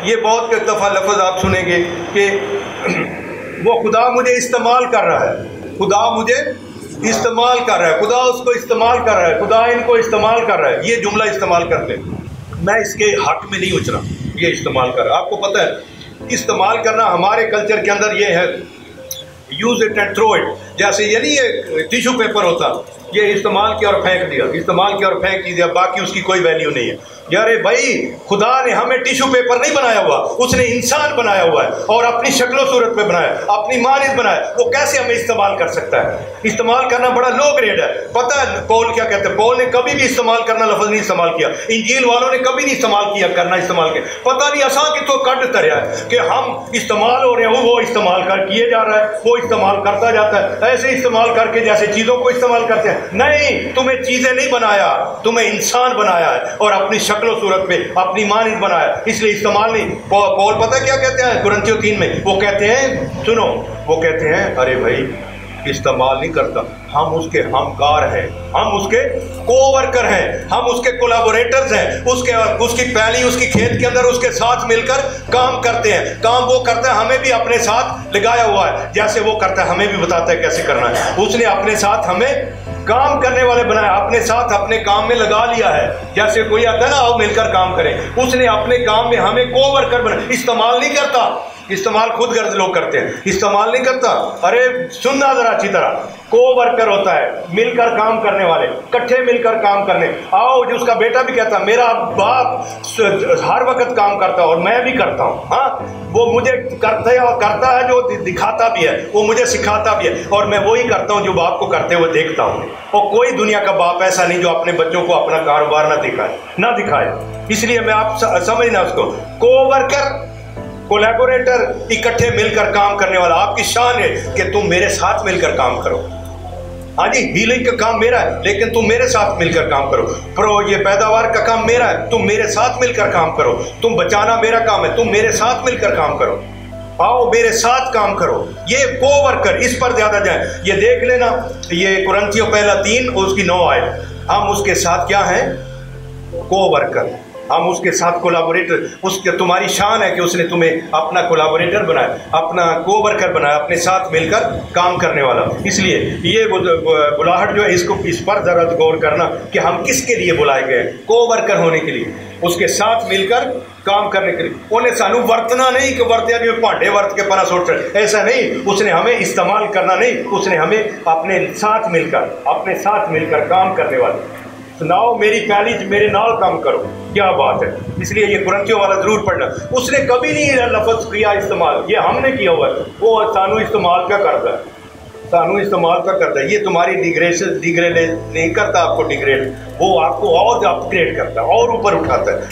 ये बहुत दफ़ा लफ्ज़ आप सुनेंगे कि वो खुदा मुझे इस्तेमाल कर रहा है, खुदा मुझे इस्तेमाल कर रहा है, खुदा उसको इस्तेमाल कर रहा है, खुदा इनको इस्तेमाल कर रहा है। ये जुमला इस्तेमाल करते हैं, मैं इसके हक में नहीं उतरा, ये इस्तेमाल कर रहा है। आपको पता है इस्तेमाल करना हमारे कल्चर के अंदर ये है, use it and throw it. जैसे ये नहीं ये टिश्यू पेपर होता, ये इस्तेमाल किया और फेंक दिया, इस्तेमाल किया और फेंक दिया, बाकी उसकी कोई वैल्यू नहीं है। यार भाई, खुदा ने हमें टिश्यू पेपर नहीं बनाया हुआ, उसने इंसान बनाया हुआ है और अपनी शक्लो सूरत में बनाया, अपनी मानित बनाया। वो कैसे हमें इस्तेमाल कर सकता है? इस्तेमाल करना बड़ा लो ग्रेड है। पता है पौल क्या कहते हैं? पौल ने कभी भी इस्तेमाल करना लफ्ज़ नहीं इस्तेमाल किया, इंजील वालों ने कभी नहीं इस्तेमाल किया करना, इस्तेमाल किया। पता नहीं असा कि तो कट तरया है कि हम इस्तेमाल हो रहे हैं, वो इस्तेमाल कर किए जा रहा है, वो इस्तेमाल करता जाता है, ऐसे इस्तेमाल करके जैसे चीज़ों को इस्तेमाल करते हैं। नहीं, तुम्हें चीज़ें नहीं बनाया, तुम्हें इंसान बनाया है और अपनी शक्लो सूरत में अपनी मानित बनाया, इसलिए इस्तेमाल नहीं। पौल पता क्या कहते हैं कुरिन्थियों 3 में? वो कहते हैं, सुनो, वो कहते हैं अरे भाई इस्तेमाल नहीं करता, हम उसके हमकार हैं, हम उसके कोवर्कर हैं, हम उसके कोलैबोरेटर्स हैं, उसकी पैली उसकी खेत के अंदर उसके साथ मिलकर काम करते हैं। काम वो करता है, हमें भी अपने साथ लगाया हुआ है, जैसे वो करता है हमें भी बताता है कैसे करना है। उसने अपने साथ हमें काम करने वाले बनाया, अपने साथ अपने काम में लगा लिया है। जैसे कोई आता है ना, आओ मिलकर काम करें, उसने अपने काम में हमें कोवर्कर बनाया। इस्तेमाल नहीं करता, इस्तेमाल खुद गर्ज लोग करते हैं, इस्तेमाल नहीं करता। अरे सुनना जरा अच्छी तरह, कोवर्कर होता है मिलकर काम करने वाले, इकट्ठे मिलकर काम करने। आओ, जो उसका बेटा भी कहता मेरा बाप हर वक्त काम करता है और मैं भी करता हूँ। हाँ, वो मुझे करता है और करता है, जो दिखाता भी है, वो मुझे सिखाता भी है और मैं वही करता हूँ जो बाप को करते हुए देखता हूँ। और कोई दुनिया का बाप ऐसा नहीं जो अपने बच्चों को अपना कारोबार ना दिखाए। इसलिए मैं आप समझना उसको, कोवर्कर, कोलैबोरेटर, इकट्ठे मिलकर काम करने वाला। आपकी शान है कि तुम मेरे साथ मिलकर काम करो। हाँ जी, हीलिंग का काम मेरा है, लेकिन तुम मेरे साथ मिलकर काम करो। ये पैदावार का काम मेरा है, तुम मेरे साथ मिलकर काम करो। तुम बचाना मेरा काम है, तुम मेरे साथ मिलकर काम करो। आओ मेरे साथ काम करो। ये कोवर्कर, इस पर ज्यादा जाए, ये देख लेना, ये कुरिन्थियों 1:3 उसकी 9 आयत। हम उसके साथ क्या हैं? कोवर्कर, हम उसके साथ कोलैबोरेटर। उसके तुम्हारी शान है कि उसने तुम्हें अपना कोलैबोरेटर बनाया, अपना कोवर्कर बनाया, अपने साथ मिलकर काम करने वाला। इसलिए ये बुलाहट जो है, इसको इस पर जरा गौर करना कि हम किसके लिए बुलाए गए? कोवर्कर होने के लिए, उसके साथ मिलकर काम करने के लिए। उन्हें सानू वर्तना नहीं कि वर्तिया भी भांडे वर्त के पना सोच रहे, ऐसा नहीं। उसने हमें इस्तेमाल करना नहीं, उसने हमें अपने साथ मिलकर काम करने वाले। सुनाओ मेरी पैली मेरे नाल काम करो, क्या बात है। इसलिए ये कुरिन्थियों वाला जरूर पढ़ना। उसने कभी नहीं लफ्ज़ किया इस्तेमाल, ये हमने किया हुआ है। वो सानू इस्तेमाल क्या करता है, सानू इस्तेमाल क्या करता है। ये तुम्हारी डिग्रेड नहीं करता आपको डिग्रेड, वो आपको और अपग्रेड करता है और ऊपर उठाता है।